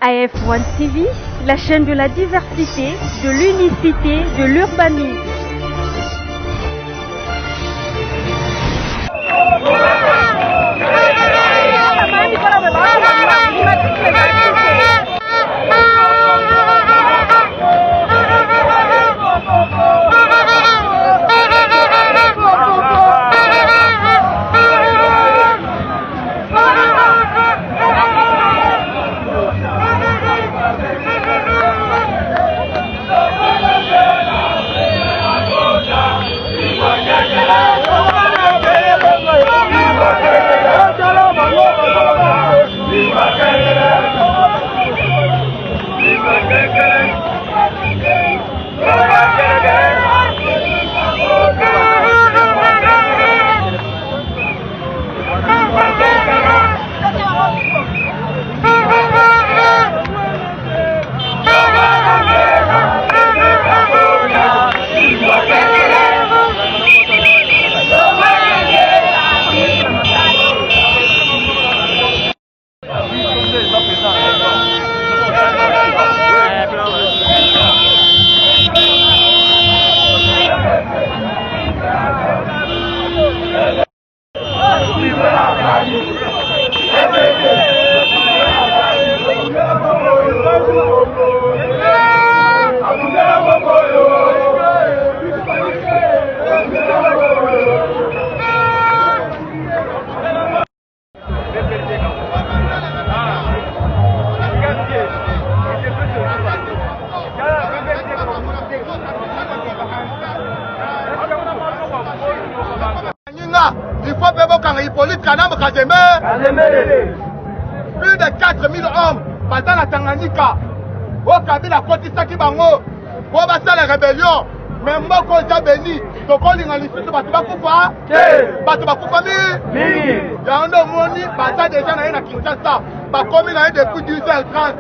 AF1 TV, la chaîne de la diversité, de l'unicité, de l'urbanisme. Plus de 4000 hommes pendant la Tanganyika. Au Kabila Kotisaki Bango. Pour passer la rébellion. Mais moi, quand j'ai béni, donc on est en liste de Batouba. Batouba mi. Il y a un homme qui déjà dans Kinshasa. Pas comme il a depuis 10h30.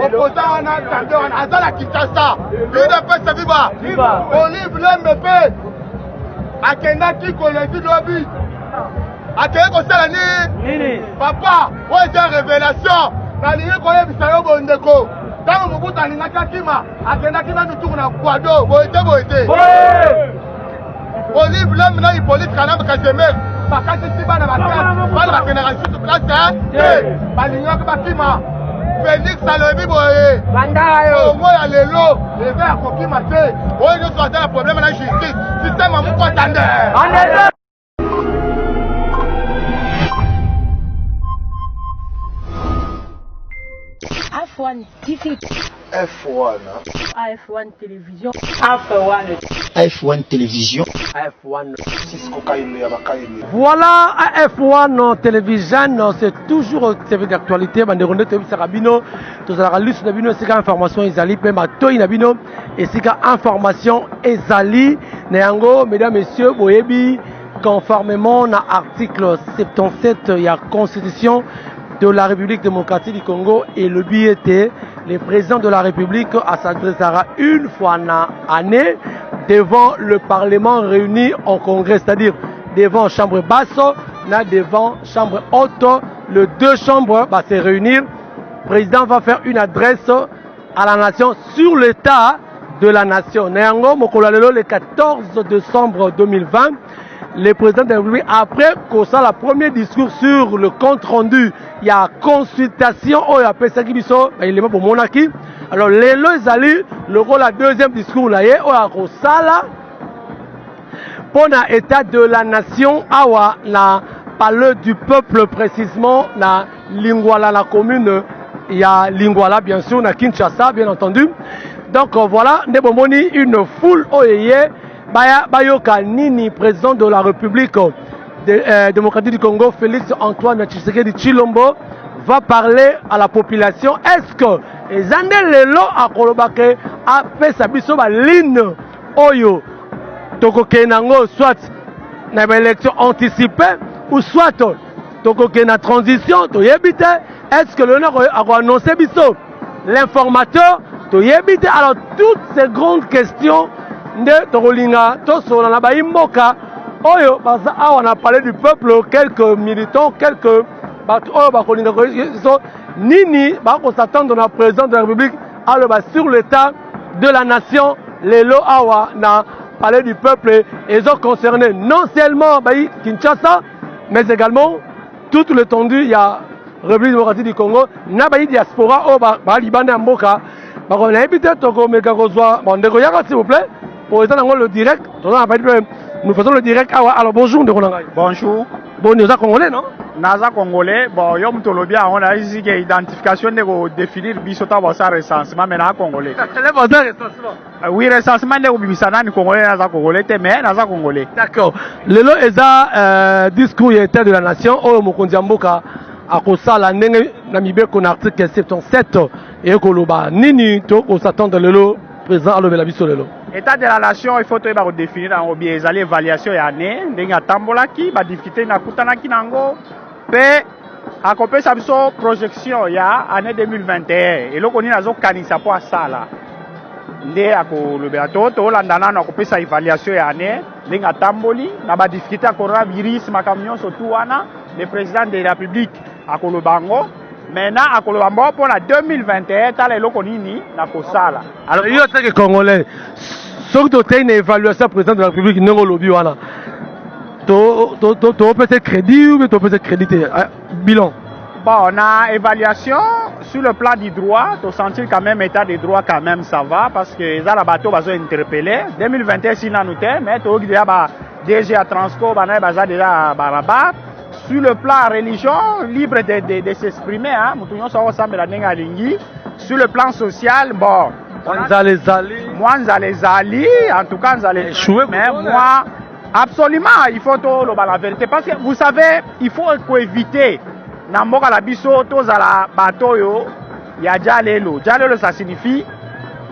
Opposant on a attendu, on a dans la Kinshasa. Lui de paix, c'est viva. Olive l'MP. Akenda qui connaît du lobby. Akenda kosala ni. Papa, ouais c'est révélation. Na liye koye bisayo bondeko. Dans mon bout d'Alingaka Kima, Akenda Kima nous tourne à Guado, Boete. Olive l'homme là, Hippolyte Kanam Kazemer. Bakati Siba na la génération de place, hein? Balingaka Bakima. Félix Salobi Boye. Bandayo. Moi, il y a l'élo. Les verts à Kokima, tu sais. Oui, nous sommes dans le problème de la justice. Système à mon contender. AF1 TV. F1. AF1 Télévision. AF1 Télévision. AF1 Cisco Kaime. Voilà, AF1 Télévision, c'est toujours d'actualité. Banderonde Tobi Sarabino, tout ça la liste Nabino, c'est information Ezali, Pema Toy Nabino, et c'est information Ezali, Neango, mesdames, messieurs, Boyebi, conformément à l'article 77, il y a Constitution de la République démocratique du Congo et le BIT, le président de la République s'adressera une fois par année devant le Parlement réuni en congrès, c'est-à-dire devant chambre basse, devant chambre haute, les deux chambres vont se réunir. Le président va faire une adresse à la nation sur l'état de la nation. Néango Mokolalelo le 14 décembre 2020. Le président de la République, après qu'on soit le premier discours sur le compte rendu, il y a consultation, il y a Pesakibiso, il est pour monarchie. Alors, les Ezali, le rôle, la deuxième discours, là, il y a Rosala, pour l'état de la nation, awa, la parle du peuple précisément, la Lingwala, la commune, il y a Lingwala, bien sûr, na Kinshasa, bien entendu. Donc, voilà, Nebomoni, une foule, oyeye, Bayoka Nini, président de la République démocratique du Congo, Félix Antoine Tshisekedi Tshilombo, va parler à la population. Est-ce que les années lelo à Kolobake a fait sa biso ba ligne oyo toko kenango soit na élection anticipée ou soit toko kena transition to yebite? Est-ce que l'honneur a annoncé biso l'informateur to yebite? Alors toutes ces grandes questions de Torolinga, Toso, Nanabaïmboka, Oyo, on a parlé du peuple, quelques militants, quelques Nini s'attendre dans le président de la République sur l'état de la nation, les lois awa na palais du peuple et ils ont concerné non seulement Kinshasa, mais également toute l'étendue, il y a République démocratique du Congo, na diaspora au Liban et Mboka. On a évité s'il vous plaît, pour le direct, nous faisons le direct. Alors bonjour, bonjour. Bon, nous sommes congolais, non? Naza congolais, bon, yom tolobia, on a ici une identification de définir bisota wasa recensement, mais naza congolais. Oui, recensement de bisana ni congolais, naza congolais, mais naza congolais. D'accord. Le lot est discours état de la nation, au Mokonzi Mboka, à cause la nenge Namibé qu'on article 77 et koloba nini to on s'attend le lot présent à la biso le lot. État de la nation, il faut définir dans les évaluations et année, denga tambola qui va difficulté na kutana ki nango pe akope sa biso projection ya année 2021 et loko ni nazo kanisa po asala nde ako lobeato to landana na akope sa évaluation ya année denga tamboli na ba difficulté ya coronavirus makamyo surtout wana le président de la République akolobango maintenant akolobambo pour la 2021 tala eloko nini na kosala. Alors il y a que congolais surtout tu as une évaluation président de la République non lobby wana to peut-être crédit ou to peut-être crédité bilan. Bon, on a évaluation sur le plan du droit, tu sentir quand même état de droit quand même ça va parce que les bateaux va interpellé 2021 si nous mais tu déjà DG à Transco déjà baraba. Sur le plan religion, libre de s'exprimer, hein. Sur le plan social, bon. Moi, en tout cas, mais moi, absolument, il faut tout la vérité. Parce que vous savez, il faut éviter. Namboka la biso, tous à la bateau, il y a Djalelo. Djalelo, ça signifie,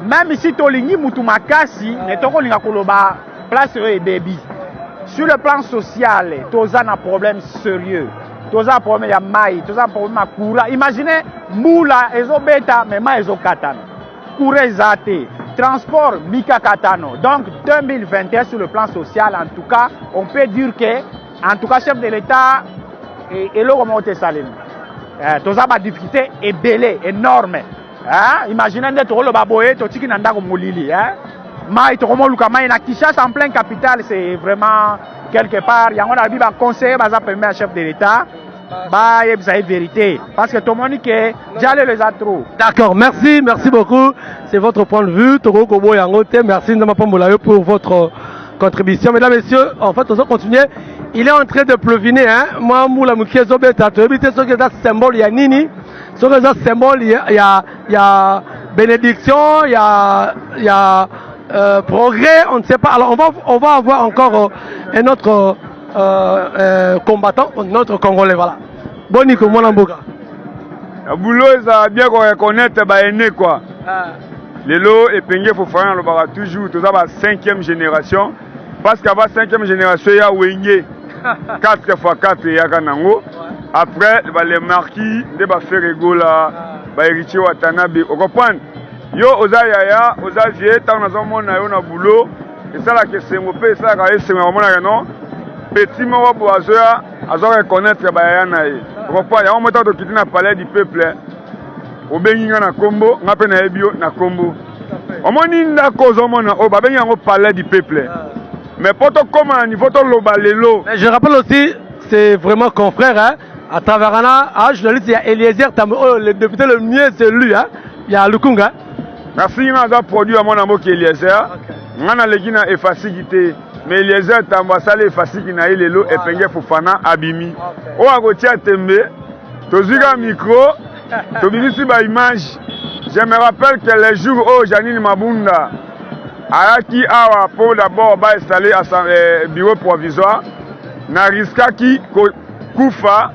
même ici, Tolingi, Moutumakasi, ne toko linga koloba, place et baby. Sur le plan social, tous un problème sérieux. Tous un problème ya mai, tous un problème à coura. Imaginez, moula, ezo beta, mais ma ezo katano. Coura zate, transport mika katano. Donc 2021 sur le plan social, en tout cas, on peut dire que, en tout cas, chef de l'État, et le remonte salim. Tous un difficulté est belé, énorme. Imaginez d'être le baboé, tout ce qui n'a pas moulili. Maï Tokomo Lukama na Kinshasa en plein capital, c'est vraiment quelque part. Il y a un conseiller qui permet à chef de l'État. Bah, il y a une vérité. Parce que tout le monde dit que j'allais les attrous. D'accord, merci beaucoup. C'est votre point de vue. Toko Kobo Yangote, merci pour votre contribution. Mesdames, messieurs, en fait, on va continuer. Il est en train de pleuviner. Moi, Moula Moukiezo Beta, tu éviter ce que c'est symbole, il y a Nini. Ce que c'est symbole, il y a bénédiction, il y a progrès, on ne sait pas. Alors on va avoir encore un autre combattant, notre Congolais, voilà. Boniko Mwanamboka. Boulot, ça a bien reconnaître Baéné quoi. Les lots et Pengue Fofana le bara toujours, tout ça va 5e génération. Parce qu'avant 5e génération, il y a Wenge 4x4 il y a Kanango. Après, les marquis, les Ferrego là, héritier Watanabe, vous comprenez? Yo oza yaya oza vie tant na mona yo na boulot et ça la que c'est mon père ça ka ese mona non petit mo boazo azo reconnaître ba ya na ye repas ya moto to kiti na palais du peuple obengi na kombo ngape na ebio na kombo omoni ndako zo mona o ba bengi ngo palais du peuple mais poto comme à niveau to loba lelo. Je rappelle aussi c'est vraiment confrère hein à travers un journaliste il y a Eliezer Tambo le député le mieux c'est lui hein il y a Lukunga. Merci, je suis produit à mon amour qui est Eliezer. Je suis facilité. Mais Eliezer, tu as facilité qui est l'eau et Pengue Fofana Abimi. Oh, à côté de Tembe, tu as un micro, tu as ici une image. Je me rappelle que les jours où Janine Mabunda a qui a pour d'abord installé à son bureau provisoire, n'a risqué qui koufa,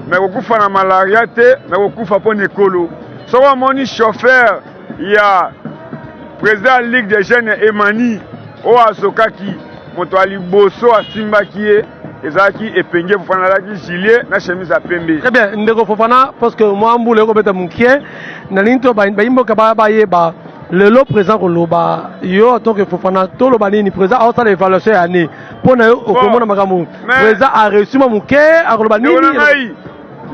mais koufa na malaria, mais koufa pour Nekolo. So mon chauffeur. Il y a le président de la Ligue des jeunes Emani, Oasokaki, Motoali Bosso, Simbaki, Ezaki et Pengue Fofana qui gilet, na chemise à Pembe. Très bien, Ndeko Fofana, parce que moi, je suis un peu Nalinto, le lot présent au Loba, yo, en tant que Fofana, tout le bani, présent, à ça l'évaluation année. Pour nous, au Komona Magamou, présent a reçu mon mouké, à Robani.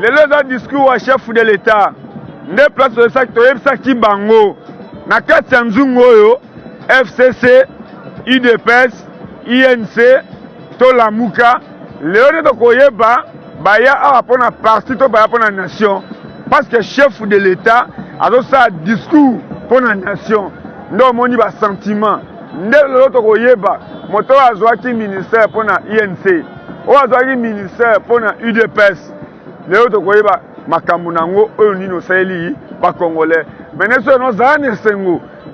Le discours au chef de l'État. Ne place de ça qui bango. Na kati ya nzungu oyo FCC, UDPS, INC, Tolamuka. Léon de Koyeba, baya a pour la partie, to baya pour la nation. Parce que chef de l'État a donc ça discours pour la nation. Non, mon niveau sentiment. L'autre Koyeba, moto a joué ministère pour la INC. Ou a joué ministère pour la UDPS. L'autre Koyeba, Makamunango, Eunino Saeli, pas congolais. Mais nous avons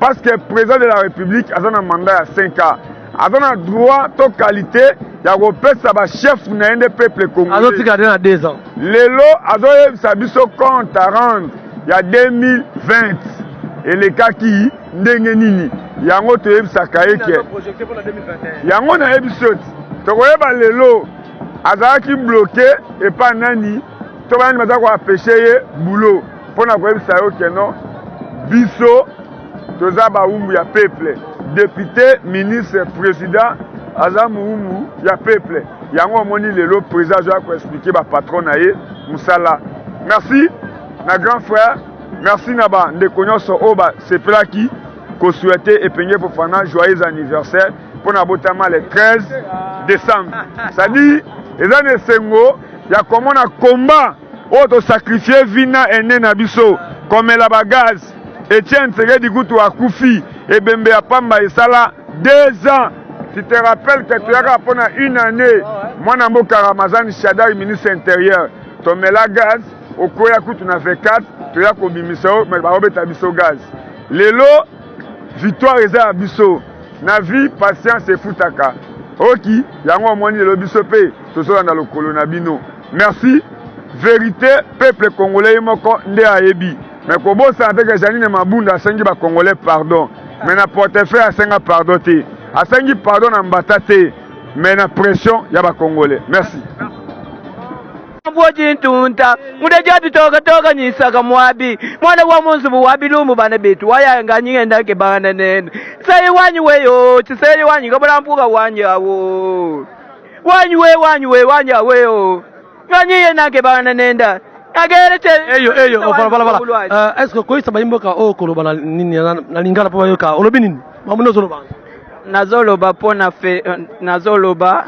parce que le président de la République a un mandat à 5 ans. A un droit, de qualité, il y a un chef de peuple congolais. Il y a 2 ans. Les lots, il y a un compte à rendre. Il y a 2020. Et les cas qui, il y a un autre Sakaye qui est. Il y a un autre épisode. Tu vois, les lots, il y a bloqué et pas nani. Tu vois, il y a un pêcher boulot. Pour la web, ça y est, non. Bisso, Tozaba Oumou, il y a peuple. Député, ministre, président, Azam Oumou, il y a peuple. Il y a un moment le président, je vais expliquer ma patron, Moussala. Merci, ma grand frère. Merci, Naba. Nous connaissons Oba, c'est là qui souhaitait et peigner pour faire un joyeux anniversaire pour notamment le 13 décembre. Ça dit, les années Sengo, il y a comment un combat. Auto sacrifié Vina et Nenabiso comme la bagage Etienne Tshisekedi Kutu a Koufi et Bembe Apamba et Sala 2 ans. Tu te rappelles que tu as pendant 1 année moi Nambo Karamazan Shadari ministre intérieur Tomela gaz au Koya Kutu na fait 4 tu as Kobimiso mais ba biso gaz lelo victoire eza biso na vie patience et futaka oki yango moni le biso pe tozo na lokolo na bino merci. Vérité, peuple congolais, moko nde ayebi. Mais pour bon santé que Janine Mabunda asengi ba congolais pardon. Mais na portefeuille asenga pardon te. Asengi pardon na mbata te. Mais na pression ya ba congolais. Merci. Mboji ntunta mudajati toka nyisaka mwabi mwana wa munzu buwabi lumu bana betu waya nganyenda ke bana nene sai wanyi weyo tisai wanyi kabula mpuka wanyawo wanyi we wanyawo Gagné nake bana nenda. Voilà. Est-ce que quoi ça va imboka o kolobana nini na lingala pa yoka olobi nini? Mamuno zoloba. Nazoloba pona fe nazoloba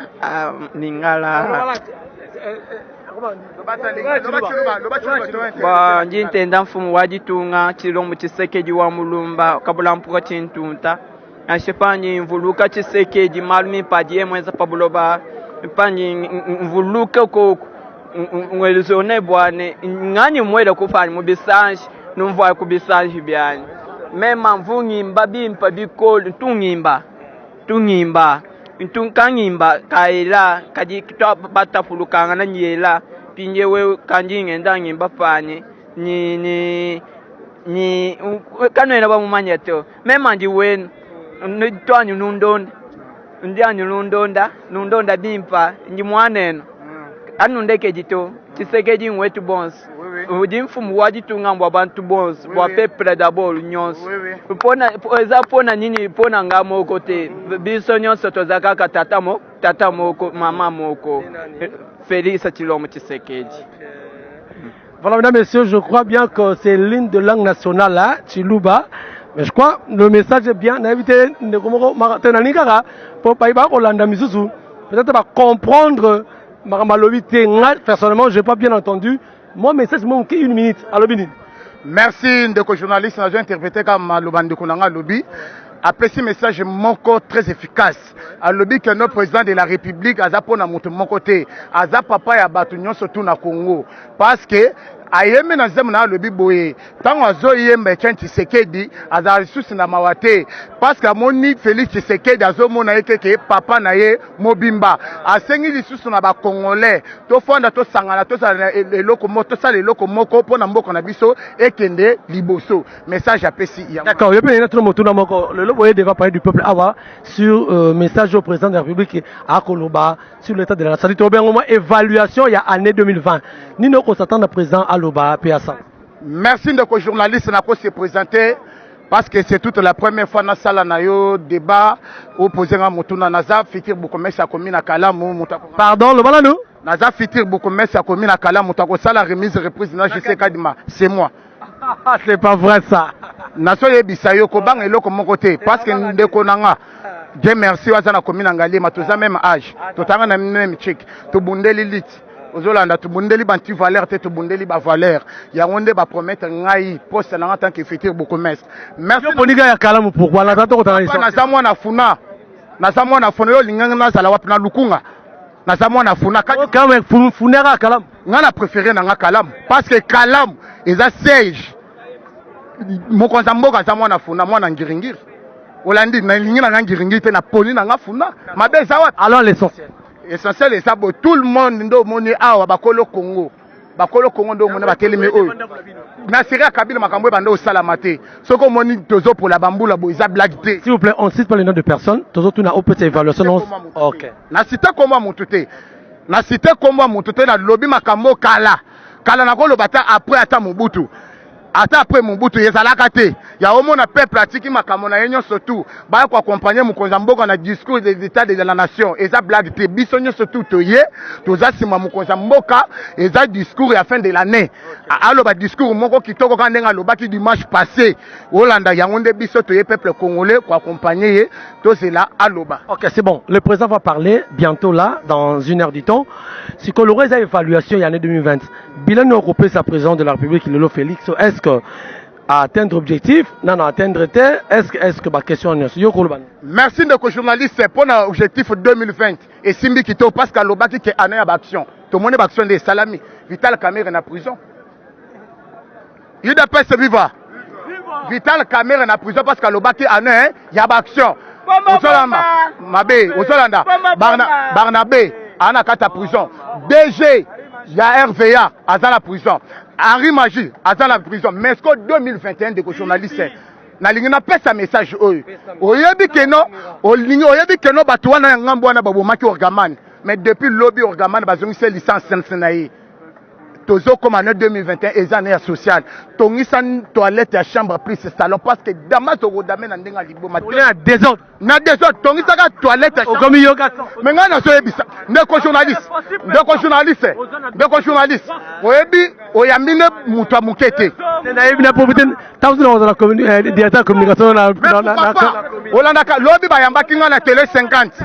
lingala. Ba njintenda mfumu wajitunga chilombo chisekeji wa mulumba kabula mpuka chintunta. Ashepanyi mvuluka chisekeji malumi padie mwenza pabuloba. Panyi mvuluka ko ngwelizone bwane ngani mwele kufanya mubisanji numva kubisanji byani mema mvungimba bimpa bikolo tungimba ntunkangimba kaila kaji batafulukanga na nyela pinjewe kanjinge ndangimba fanye ni kanwena bamumanya to mema ndi wenu ntwanyu nundonda bimpa ndi mwaneno anu ndeke jito Tshisekedi wetu bons udi mfumu wajitunga mbwa bantu bons bwa peuple d'abord nyonso pona nini pona ngamo kote biso nyonso tozaka ka tata moko mama moko Félix Tshilombo Tshisekedi. Voilà mesdames et messieurs, je crois bien que c'est l'hymne de langue nationale là, Chiluba. Mais je crois que le message est bien invité pour peut-être pas comprendre. Personnellement, je n'ai pas bien entendu. Mon message manque 1 minute. Merci de journaliste, j'ai interprété comme Malobande Konanga Lobby. Après ce message manque très efficace. À lobby que notre président de la République a zappo na mon côté, a papa ya batunyon surtout na Congo. Parce que ayeme na zemu na lobby boye tango azo yemba Etienne Tshisekedi aza ressource na mawate parce que moni Félix Tshisekedi azo mona yeke papa na ye mobimba asengi ressource na ba congolais to fonda to sangana to sala eloko moto sala eloko moko pona mboko na biso ekende liboso message apesi ya d'accord yo pe na tout moto na moko le boye devant parler du peuple awa sur message au président de la République à Koloba sur l'état de la santé au bien au moins évaluation il y a année 2020 ni no ko s'attendre à président merci de que journaliste n'a pas se présenter parce que c'est toute la première fois dans la salle na débat opposé à Motuna Naza Fikir Bokomesa Komina Kalamu. Pardon, le voilà nous. Naza fitir beaucoup mais ça commune à Kalamu ta ko sala remise reprise na JC Kadima, c'est moi. C'est pas vrai ça. Naso yebisa yo ko bang eloko mon côté parce que ndeko nanga. Dieu merci waza na commune Ngalema toza même âge. Totanga na même chic. To bundeli lit. Ozolanda to bundeli banti valeur te to bundeli ba valeur. Ya ngonde ba promettre ngai poste na tant que fitir beaucoup mais. Merci Boniga ya Kalamu pourquoi la tato kotanga iso. Na zamwa na funa. Na zamwa na funa yo linganga na sala wapi na lukunga. Na zamwa na funa quand même funera Kalamu. Ngana préféré na Kalamu parce que Kalamu eza siège. Mokonza mboka zamwa na funa mwana ngiringiri. Olandi na lingi na ngiringiri pe na poli na ngafuna. Mabe za wapi? Alors l'essentiel. Essentiel et ça tout le monde ndo moni awa bakolo Congo. Bakolo Congo ndo moni batelemi oyo. Na Syria Kabila makambo bando osala maté. Soko moni tozo pour la bambula bo isa blague té. S'il vous plaît, on cite pas les noms de personnes. Tozo tuna au petit évaluation. OK. Na cité komba mututé. Na cité komba mututé na lobby makambo kala. Kala na ko lobata après ata Mobutu. Ata après Mobutu yezalaka te. Ya omona peuple atiki makambo na yenyo surtout. Ba ko accompagner mukonza mboka na discours des états de la nation. Eza blague te bisonyo surtout toye. Toza sima mukonza mboka eza discours à fin de l'année. Alo ba discours moko kitoko kandenga lobaki dimanche passé. Olanda yangonde biso toye peuple congolais ko accompagner to cela aloba. OK, c'est bon. Le président va parler bientôt là dans 1 heure du temps. Si que l'aurait évaluation l'année 2020. Bilan européen sa président de la République Lelo Félix, est-ce que à atteindre objectif, non atteindre est-ce que ma question est yo Koloban. Merci de journaliste pour l'objectif 2020 et Simbi Kito parce que l'obaki qui année à action. Tout le monde action des salami. Vital Kamerhe en prison. UDPS viva. Vital Kamerhe en prison parce que l'obaki année il y a action. Osolanda, Mabé, Osolanda, Barnabé, Anna Kata prison. DG, il y a RVA, à la prison. Henri Magie, à la prison. Mais ce que 2021 de journaliste, na lingi na pesa message oyo. Oyebi keno, oyebi keno batuana ngambo na babomaki orgaman. Mais depuis lobby orgaman bazongi se licence sensenayi. Tozo comme année 2021 et année sociale. Tongisa toilette à chambre plus salon parce que damas au rodamé na ndenga libo ma. On est à désordre. Na désordre tongisa ka toilette à chambre. Mais ngana so ebisa. Ndeko journaliste. Ndeko journaliste. Oyebi oyamine mutu amukete. Na yebi na profiter tazo na communication directeur communication na Olanda ka lobby bayambaki ngana télé 50.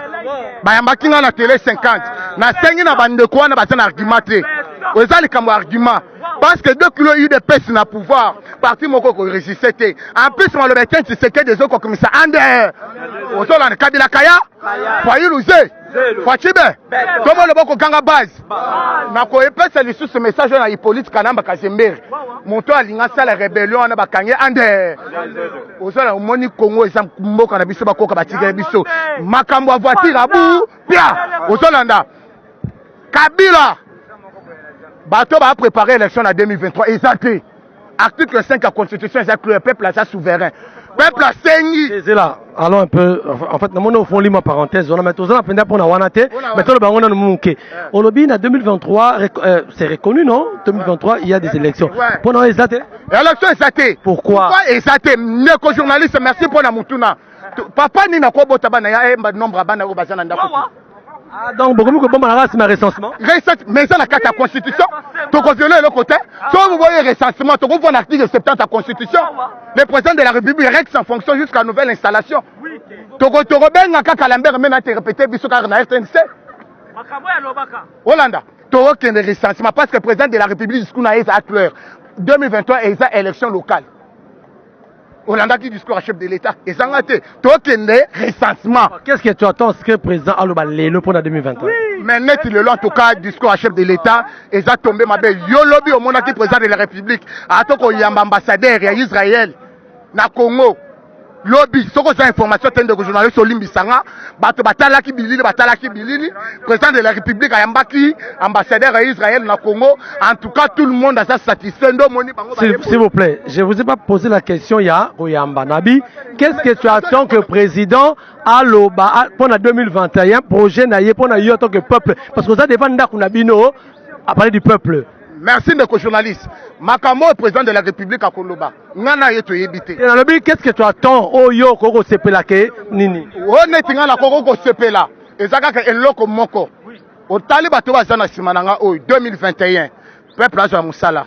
Bayambaki ngana télé 50. Na sengi na bandeko wana batana argumenté. Aux comme argument parce que 2 kilos eu de pèse na pouvoir parti moko ko résister en plus on le mettait c'est que des autres comme ça ande aux Hollande Kabila Kaya foyer louze Fachibe comment le boko ganga base na ko epesa lisu ce message na Hippolyte Kanamba Kazember moto alinga sala rébellion na bakange ande aux Hollande moni Congo ezam mboka na biso bakoka batigere biso makambo a voiture abu pia aux Hollande Kabila Bato va préparer l'élection en 2023. Exacté. Article 5 de la Constitution, le peuple est souverain. Peuple a saigné. C'est là. Allons un peu. En fait, nous avons fait une parenthèse. On a mis tout ça pour la Wanate. Maintenant, on a manqué. Au lobby, en 2023, c'est reconnu, non? 2023, il y a des élections. Pendant les dates. L'élection est exactée. Pourquoi? Exacté. Neko journaliste, merci pour la moutuna. Papa ni na ko botabana ya nombre abana au bazana ndako. Ah, donc, beaucoup de bon c'est ma recensement. Mais ça, la carte de la Constitution, tu as violé le côté. Si vous voyez recensement, tu vois l'article 70 de la Constitution. Le président de la République règle en fonction jusqu'à la nouvelle installation. Tu as bien un cas Calambert, mais tu as répété, bisous car na RTNC. Hollanda, tu as aucun recensement parce que le président de la République, jusqu'à la clair. 2023, il y a élection locale. Hollanda qui discours à chef de l'État. Et ça a été token recensement. Qu'est-ce que tu attends ce que le président Aloba le pour la 2023? Mais net il est en tout cas discours à chef de l'État. Et ça a tombé ma belle. Yo lobby au monde qui président de la République. Attends qu'il y a un ambassadeur à Israël, na Congo. Lobby, ce que c'est information tende que journaliste Olimbi Sanga, batalaki bilili, président de la République à Yambaki, ambassadeur à Israël na Congo. En tout cas, tout le monde a ça satisfait. S'il vous plaît, je vous ai pas posé la question ya Oyamba Nabi. Qu'est-ce que tu attends que le président Aloba pour 2021 projet naie pour en tant que peuple parce que ça dépend d'Akunabino à parler du peuple. Merci de journaliste. Makamo est président de la République à Koloba. Ngana yeto yebité. Qu'est-ce que tu attends au yo koko sepela ke nini? Honnêtement la koko sepela. Ezaka ke eloko moko. au taliba to bazana simananga o 2021 peuple a musala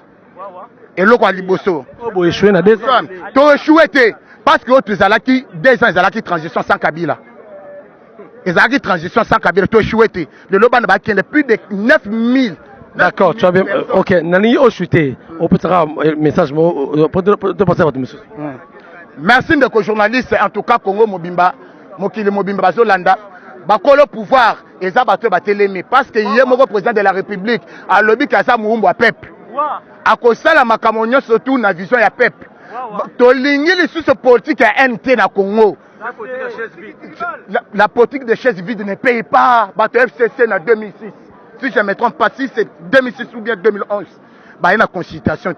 et le quoi liboso bo échoué na 2 ans to échoué parce que autres zalaki 2 ans zalaki transition sans Kabila ezalaki transition sans Kabila to échoué le loban ba qui plus de 9000. D'accord, tu as bien. Ok, nani o chuté. On peut faire un message de passer à votre monsieur. Merci de journaliste en tout cas Congo Mobimba, Mokili Mobimba Bazolanda. Bakolo pouvoir et ça bateau batelemi parce que hier mon président de la République a lobby kasa muumbo a peuple. A kosala makamonyo surtout na vision ya peuple. To lingi les sous politique à NT na Congo. La politique de chaise vide ne paye pas. Bateau FCC na 2006. Si je ne me trompe pas, si c'est 2006 ou bien 2011, il y a une consultation,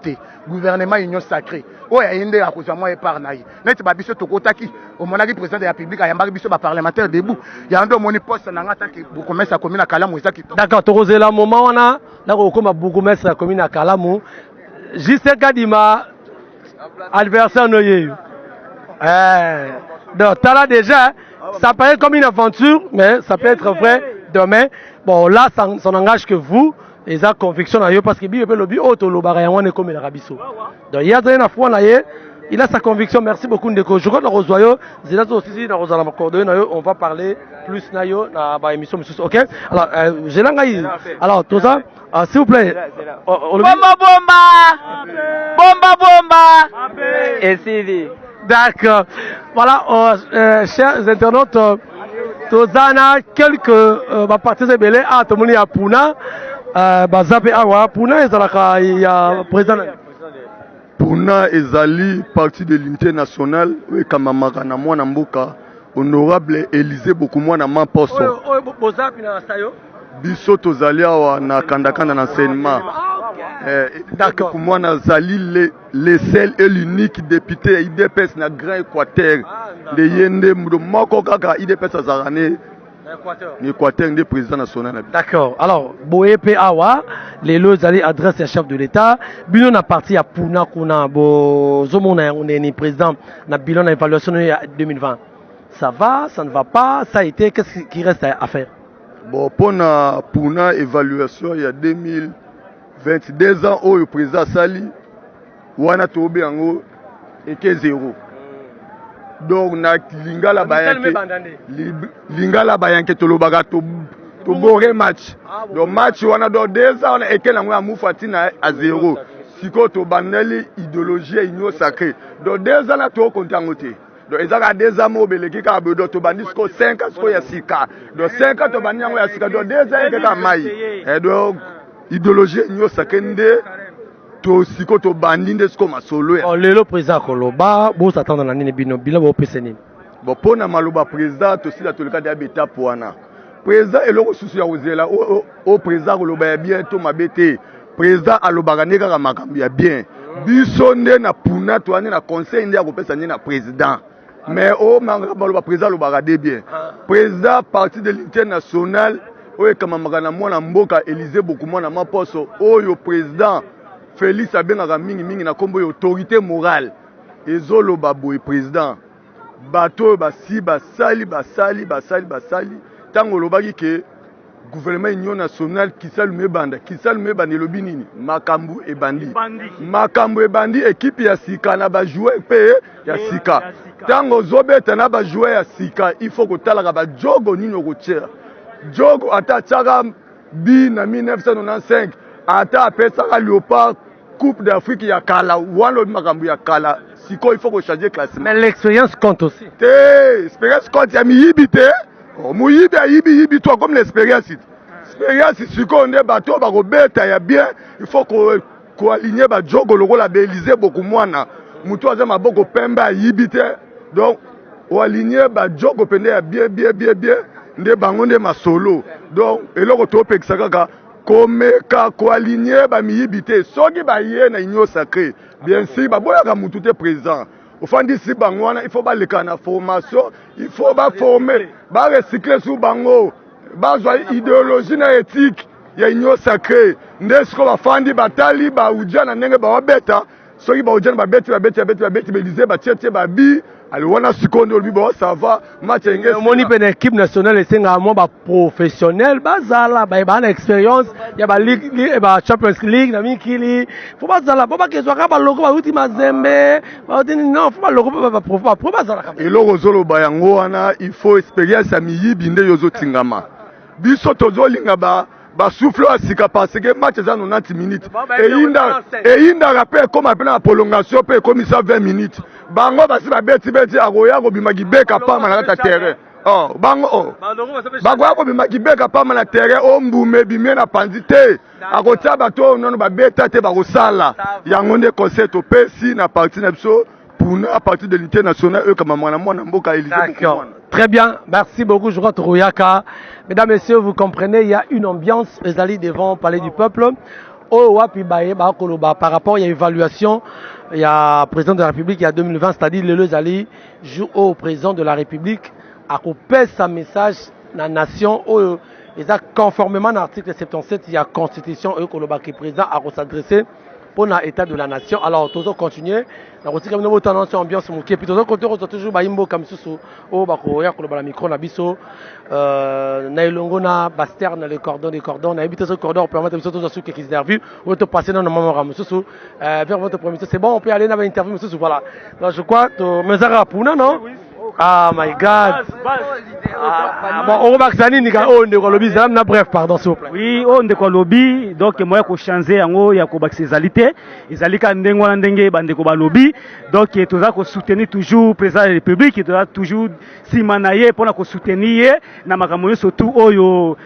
gouvernement union sacrée. Oui, il y a une accusation par naï. Net babiso tokotaki, au monarque président de la République, il y a un biso parlementaire debout. Il y a un dommage poste dans la pour commencer à commune à Kalamou. D'accord, tu as le moment on a là où comme beaucoup mettre la commune à Kalamou. Juste Kadima, adversaire noyé. Donc, tu as là déjà, ça paraît comme une aventure, mais ça peut être vrai demain. Bon, là, ça n'engage que vous, et ça, conviction, parce que le lobby, comme donc, il y a une fois, il a sa conviction. Merci beaucoup, Ndeko. Je crois que on va parler plus dans l'émission. Ok? Alors, j'ai l'engagé. Alors, tout ça, s'il vous plaît. Bomba, et Sylvie. D'accord. Voilà, chers internautes. Tozana quelques parties de belé à Tomoni à Puna bazape awa Puna ezalaka ya président Puna ezali parti de l'unité nationale we kamamaka na mwana mboka honorable Élisée Bokumwana Mamposo bozapi na sayo biso tozali awa na kandakanda na enseignement. D'accord. Pour moi, Zali, le seul et l'unique député IDPS na Grand Équateur. De Yende, Moko Kaka, IDPS à Zarane. Équateur, le président national. D'accord. Alors, Boepe Awa, les lois Zali adresse le chef de l'État. Bino na parti à Puna Kuna, Bo Zomona, on est président, na bilan d'évaluation 2020. Ça va, ça ne va pas, ça a été, qu'est-ce qui reste à faire? Bon, pour Puna évaluation, il y a 2022 ans où le président Sali, wana tobe yango eke 0. Donc na lingala bayanke tolobaka to bore match. Donc match wana do 2 ans on eke nango ya mufatina à 0. Siko to bandeli idéologie union sacrée. Donc 2 ans na to kontangote. Donc ezaka 2 ans mo beleki ka bedo to bandisko 5 ans ko ya sika. Donc 5 ans to banyango ya sika donc 2 ans eke ka mai. Et donc idéologie union sacrée nde to siko to bandinde sko masolo ya. Lelo président Koloba bo s'attendre na nini bino bila bo peseni. Bon pona maloba président to sila to le cas d'habita poana. Président eloko susu ya ozela o président Koloba ya bien to mabete. Président alobaka ne kaka makambo ya bien. Biso nde na puna to ane na conseil nde akopesa nde na président. Mais o maloba président alobaka de bien. Président parti de l'unité nationale oyo kamamaka na mwana mboka Élisée Bokumwana Mamposo oyo président Félix abengaka mingi na kombo autorité morale ezoloba boye président bato basi basali tango lobaki ke gouvernement union nationale kisali mebanda elobi nini makambu ebandi équipe ya sika na ba joueur pe ya sika tango zobeta na ba joueur ya sika il faut kotalaka ba jogo nini okotiera jogo ata tiaka bi na 1995 ata apesaka Léopard Coupe d'Afrique ya kala walo makambu ya kala siko il faut que changer classement. Mais l'expérience compte aussi. L'expérience compte ya miyibi te. Muyibi yibi toi comme l'expérience. L'expérience siko on est bateau ba robeta ya bien, il faut ko aligner ba jogo lokola ba Élisée Bokumwana. Mutu aza maboko pemba yibi te. Donc o aligner ba jogo pende ya bien nde bango nde masolo. Donc eloko to pekisa kaka komeka ko aligner ba miyibite soki ba ye na union sacrée bien sûr ba boyaka mutu te présent ofandi si bango wana il faut ba leka na formation il faut ba former ba recycler sous bango ba zwa idéologie na éthique ya union sacrée ndesko ba fandi batali ba ujana ndenge ba wabeta soki ba ujana ba beti Élisée ba tietie ba bi alors wana sikondo lobi bo ça va match engé moni pe na équipe nationale esenga mo ba professionnel bazala ba na expérience ya ba ligue ba Champions League na mikili faut bazala bo ba kezwa ka ba logo ba uti mazembe ba uti non faut ba logo ba pro bazala ka eloko zolo ba yango wana il faut expérience ya miyibi nde yozo tingama biso tozolinga ba souffle asika parce que match eza 90 minutes eyinda rappel comme appelé la prolongation pe comme ça 20 minutes bango basi ba beti akoya ko bimaki beka pa na kata terrain bango ya ko bimaki beka pa na terrain o mbume bimie na pandi te akotia bato nono ba beta te ba kosala yango nde concept opesi na partie na biso pour à partir de l'unité nationale comme mwana mboka Élysée. D'accord. Très bien, merci beaucoup, je crois Royaka. Mesdames et messieurs, vous comprenez, il y a une ambiance, les alliés devant parler du peuple. Par rapport à l'évaluation, il y a le président de la République, il y a 2020, c'est-à-dire les alliés jouent au président de la République à couper sa message dans la nation. Et ça, conformément à l'article 77, il y a la constitution, le président a s'adresser pour l'état de la nation. Alors, toujours continuer. Nous avons une tendance ambiance et puis toujours toujours baimbo comme sous au bako ya ko micro na biso na ilongo na baster na les cordons na éviter ce cordon permettre biso tous ceux qui réservent ou te passer dans le moment ramususu vers votre premier c'est bon on peut aller dans l'interview monsieur voilà donc je crois to mezara puna non ah my god bon on va xani ni ka on de ko lobby na bref pardon s'il vous plaît oui on de ko lobby donc moi ko changer yango ya ko baxezalité ezalika ndengo na ndenge bande ko ba lobby donc tu dois soutenir toujours le président de la République tu dois toujours simanaye pour na soutenir na makambo surtout oyo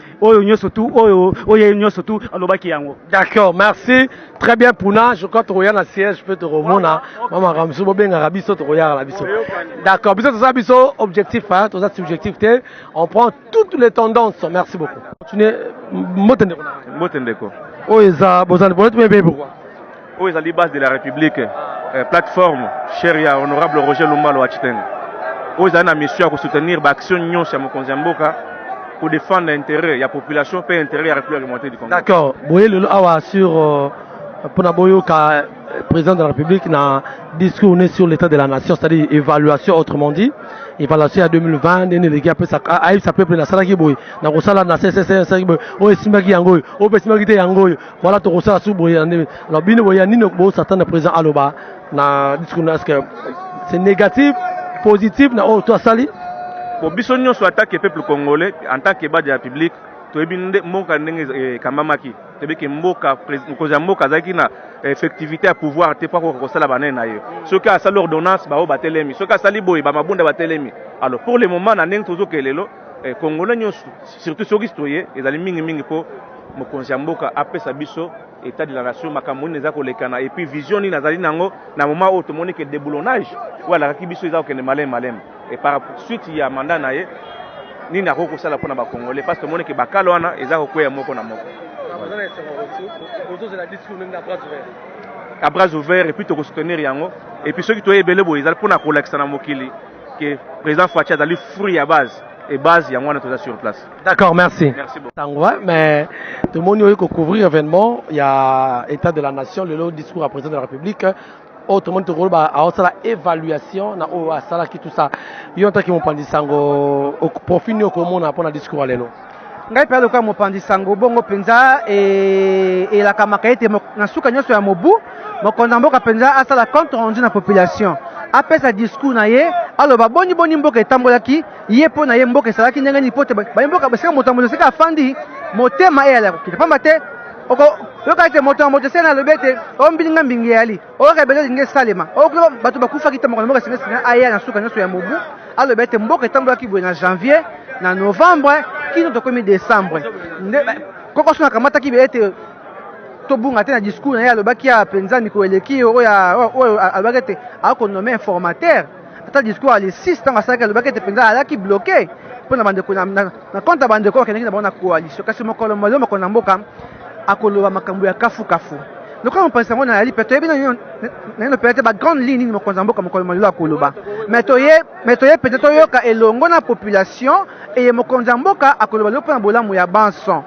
surtout alobaki yango. D'accord, merci. Très bien Puna, je crois que tu na siège je peux te remonter maman Ramsou bobenga rabiso to roya la biso. D'accord, biso ça biso objectif hein, to ça subjectif on prend toutes les tendances. Merci beaucoup. Continuez Motendeko. Oeza bozana bonne pourquoi? Oeza li base de la République plateforme Cheria honorable Roger Lumbalo Achiteng. Oeza na mission à soutenir l'action nyonso ya mokonzi mboka pour défendre l'intérêt de la population et l'intérêt de la République alimentaire du Congo. D'accord. Vous voyez le awa sur pour le président de la République na discours sur l'état de la nation, c'est-à-dire évaluation autrement dit, évaluation à 2020, les gars peut ça peut na sala ki boy, na ko sala na CCC ça ki boy, o esimaki yango, o esimaki te yango, voilà to ko sala su boy, alors bino boy ni no bo satan na président aloba na discours est-ce que c'est négatif, positif na o to sali pour biso nyonso attaque peuple congolais en tant que base de la République toyebi mboka ndenge kambamaki toyebi ke mboka mokonzi ya mboka azalaki na effectivité ya pouvoir te mpo kosala banene na ye soki asali ordonnance bao batelemi soki asali boye bamabunda batelemi alors pour le moment na ndenge tozokende lelo congolais nyonso surtout soki toye ezali mingimingi mpo mokonzi ya mboka apesa biso état de la nation makambo nini eza kolekana et puis vision nini azali nango na moment oyo tomoni ke déboulonnage oyo alakaki biso eza kokende maleme et par suite ya mandat na ye nini akoki kosala mpona bacongolais parce que tomoni ke bakala wana eza kokwea moko na moko à bras ouverts et puis tokosoutenir yango et puis soki toyebele boye ezali mpona kolakisa na mokili ke président Fachi azali fruit ya base et base yango wana toza sur place. D'accord, merci. Merci beaucoup. Mais tout le monde a couvrir événement, il y a état de la nation, le discours à président de la République. Autrement tout le monde a la évaluation na o asala ki tout ça. Yo ntaki mopandi sango au profit ni okomona pour na discours alelo. Ngai pe aloka mopandi sango bongo penza et la kamaka ete na suka nyoso ya mobu mokonza mboka penza asala compte rendu na population. Après sa discours na ye aloba boni mboka etambolaki ye po na ye mboka esalaki ndenge ni pote ba mboka basika motambola sika afandi motema e ala kokita pamba te oko yoka te motambola sena lobete o mbilinga mbingi yali o rebele nge salema o kuba bato bakufa kita mboka singa aya na suka nyoso ya mobu alobete mboka etambolaki boye na janvier na novembre kino tokomi décembre koko sona kamata ki bete tobunga te na discours na ye alobaki ya penza mikolo eleki oyo alobaki ete akonome informateur ata discours ale 6 ntango asalaki alobaki ete penza alaki bloqué mpo na bandeko na compte ya bandeko bakendeki na bango na coalition kasi mokolo malo mokolo na mboka akoloba makambo ya kafukafu lokola mopanzi yango na yali mpe toyebi nayino mpe ete bagrande ligne nini mokonzi ya mboka mokolo malelo akoloba mais toye mpenza toyoka elongo na population eye mokonzi ya mboka akoloba lelo mpo na bolamu ya banson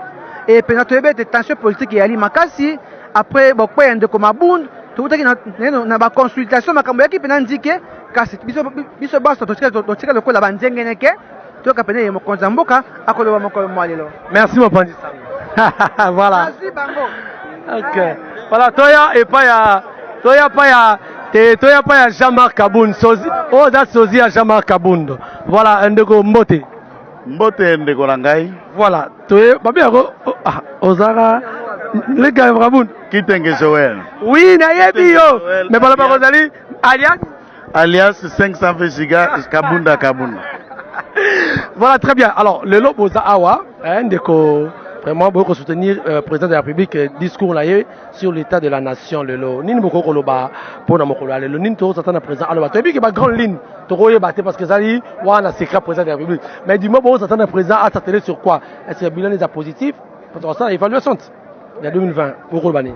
et puis notre tension politique et ali makasi après beaucoup de comme abund tout qui na ba consultation makambo yaki pe na ndike makasi biso baso totika lokola banzenge neke toka pene mokonzi ya mboka akoloba mokolo mwa lelo. Merci mopanzi sango. Voilà. Merci bango. Ok. Voilà, toya pa ya Jean-Marc Kabound sozi. Oh, da sozi ya Jean-Marc Kabound. Voilà, ndeko mbote. Mbote ndeko na ngai. Voilà, toye babi yako ozara le gars Kabound. Kitenge Joël. Oui, na yebi yo. Mais bala ba kozali alias 500 Vesiga Kabunda. Voilà, très bien. Alors, le lobo za awa, ndeko vraiment beaucoup soutenir président de la République discours là sur l'état de la nation lelo nini beaucoup koloba pour na mokolo lelo nini to s'attend à président alors tu que ba grande ligne to koye baté parce que ça dit wana secret président de la République mais dis-moi bon s'attend à président à s'atteler sur quoi est-ce que le bilan est positif pour ça évaluation il y a 2020 pour Kolbani.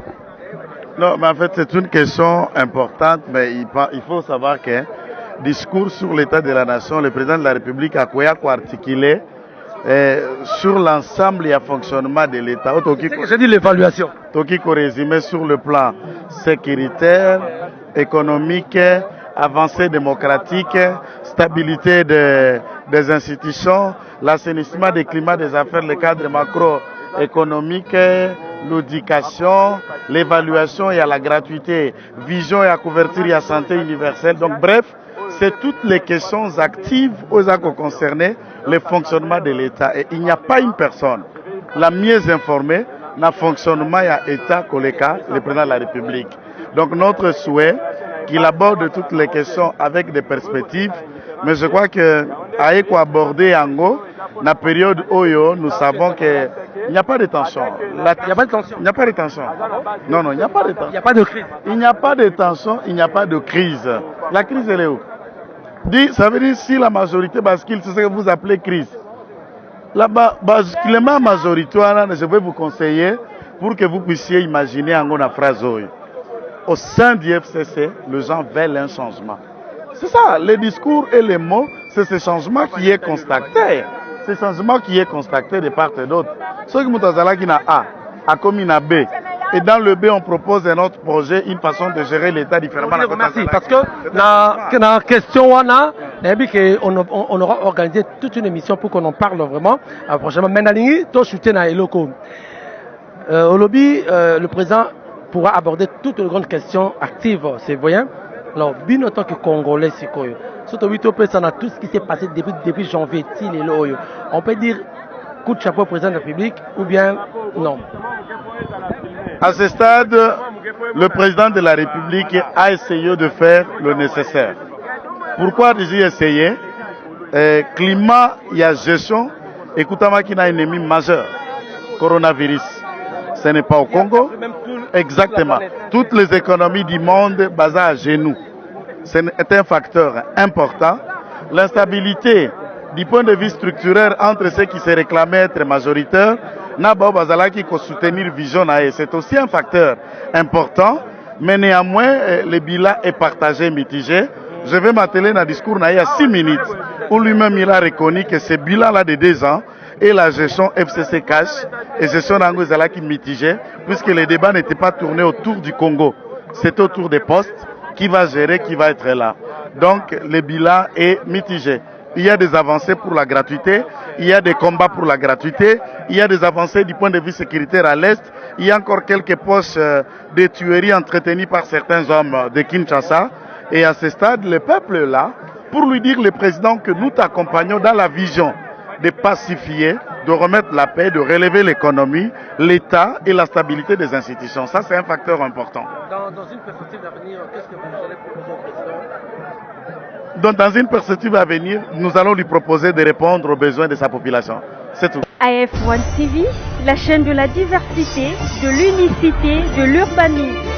Non mais en fait c'est une question importante mais il faut savoir que discours sur l'état de la nation le président de la République a quoi articulé sur l'ensemble et le fonctionnement de l'État. J'ai dit l'évaluation. Toki résumé sur le plan sécuritaire, économique, avancée démocratique, stabilité des institutions, l'assainissement des climats des affaires, le cadre macroéconomique, l'éducation, l'évaluation et la gratuité, vision et la couverture et la santé universelle. Donc bref, c'est toutes les questions actives aux accords concernés le fonctionnement de l'État. Et il n'y a pas une personne la mieux informée dans le fonctionnement de l'État que le président de la République. Donc notre souhait qu'il aborde toutes les questions avec des perspectives, mais je crois que avec aborder Ango, dans la période Oyo, nous savons qu'il n'y a pas de tension. Il n'y a pas de tension. Il n'y a pas de tension. Non, il n'y a pas de tension. Il n'y a pas de crise. Il n'y a pas de tension, il n'y a pas de crise. La crise, elle est où? Ça veut dire si la majorité bascule, c'est ce que vous appelez crise. La basculement majoritaire, je vais vous conseiller pour que vous puissiez imaginer en une phrase. Au sein du FCC, les gens veulent un changement. C'est ça, les discours et les mots, c'est ce changement qui est constaté. C'est ce changement qui est constaté de part et d'autre. Ce qui est A comme une B. Et dans le B, on propose un autre projet, une façon de gérer l'État différemment. Merci, parce que dans la question, on aura organisé toute une émission pour qu'on en parle vraiment. Prochainement, maintenant, tout soutien à Eloko. Au lobby, le président pourra aborder toutes les grandes questions actives, c'est voyant. Alors, bien autant que Congolais, c'est quoi? Surtout, on a tout ce qui s'est passé depuis janvier, on peut dire coup de chapeau au président de la République ou bien non? À ce stade, le président de la République a essayé de faire le nécessaire. Pourquoi j'ai essayé? Climat, il y a gestion. Écoutez-moi qu'il y a un ennemi majeur. Coronavirus. Ce n'est pas au Congo. Exactement. Toutes les économies du monde basées à genoux. C'est un facteur important. L'instabilité du point de vue structurel entre ceux qui se réclamaient être majoritaires, soutenir vision, c'est aussi un facteur important, mais néanmoins, le bilan est partagé, mitigé. Je vais m'atteler dans le discours il y a 6 minutes, où lui-même il a reconnu que ce bilan-là de 2 ans et la gestion FCC cash et gestion d'Angozala qui mitigé, puisque les débats n'étaient pas tournés autour du Congo, c'était autour des postes, qui va gérer, qui va être là. Donc le bilan est mitigé. Il y a des avancées pour la gratuité, il y a des combats pour la gratuité, il y a des avancées du point de vue sécuritaire à l'Est, il y a encore quelques poches de tueries entretenues par certains hommes de Kinshasa. Et à ce stade, le peuple est là pour lui dire, le président, que nous t'accompagnons dans la vision de pacifier, de remettre la paix, de relever l'économie, l'État et la stabilité des institutions. Ça, c'est un facteur important. Dans une perspective d'avenir, qu'est-ce que vous allez proposer au président? Donc, dans une perspective à venir, nous allons lui proposer de répondre aux besoins de sa population. C'est tout. AF1 TV, la chaîne de la diversité, de l'unicité, de l'urbanisme.